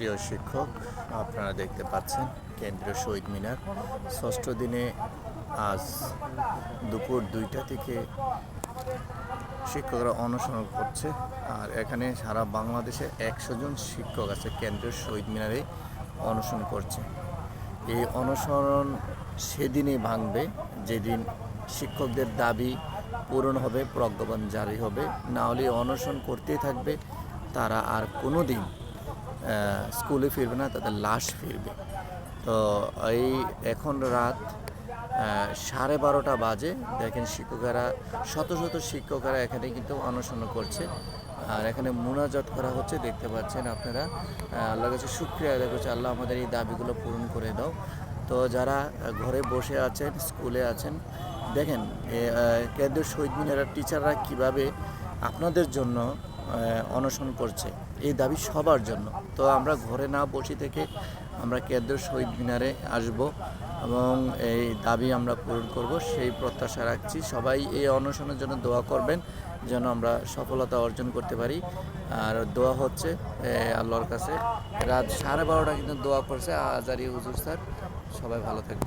প্রিয় শিক্ষক, আপনারা দেখতে পাচ্ছেন কেন্দ্রীয় শহীদ মিনার ষষ্ঠ দিনে আজ দুপুর 2টা থেকে শিক্ষকরা অনশন করছে। আর এখানে সারা বাংলাদেশে 100 জন শিক্ষক আছে কেন্দ্রীয় শহীদ মিনারে অনশন করছে। এই অনশন সেদিনই ভাঙবে যেদিন শিক্ষকদের দাবি পূরণ হবে, প্রজ্ঞাপন জারি হবে। না হলে অনশন করতেই থাকবে, তারা আর কোনো দিন স্কুলে ফিরবে না, তাদের লাশ ফিরবে। তো এই এখন রাত 12:30 বাজে। দেখেন শিক্ষকেরা, শত শত শিক্ষকেরা এখানে কিন্তু অনশন করছে। আর এখানে মুনাজাত করা হচ্ছে, দেখতে পাচ্ছেন আপনারা। আল্লাহর কাছে শুকরিয়া আদায় করছে, আল্লাহ আমাদের এই দাবিগুলো পূরণ করে দাও। তো যারা ঘরে বসে আছেন, স্কুলে আছেন, দেখেন কেন্দ্রীয় শহীদ মিনারের টিচাররা কিভাবে আপনাদের জন্য অনশন করছে। এই দাবি সবার জন্য। তো আমরা ঘরে না বসে থেকে আমরা কেন্দ্রীয় শহীদ মিনারে আসব এবং এই দাবি আমরা পূরণ করব, সেই প্রত্যাশা রাখছি। সবাই এই অনশনের জন্য দোয়া করবেন যেন আমরা সফলতা অর্জন করতে পারি। আর দোয়া হচ্ছে আল্লাহর কাছে। রাত 12:30 কিন্তু দোয়া করছে আজারি হুজুর স্যার। সবাই ভালো থাকবে।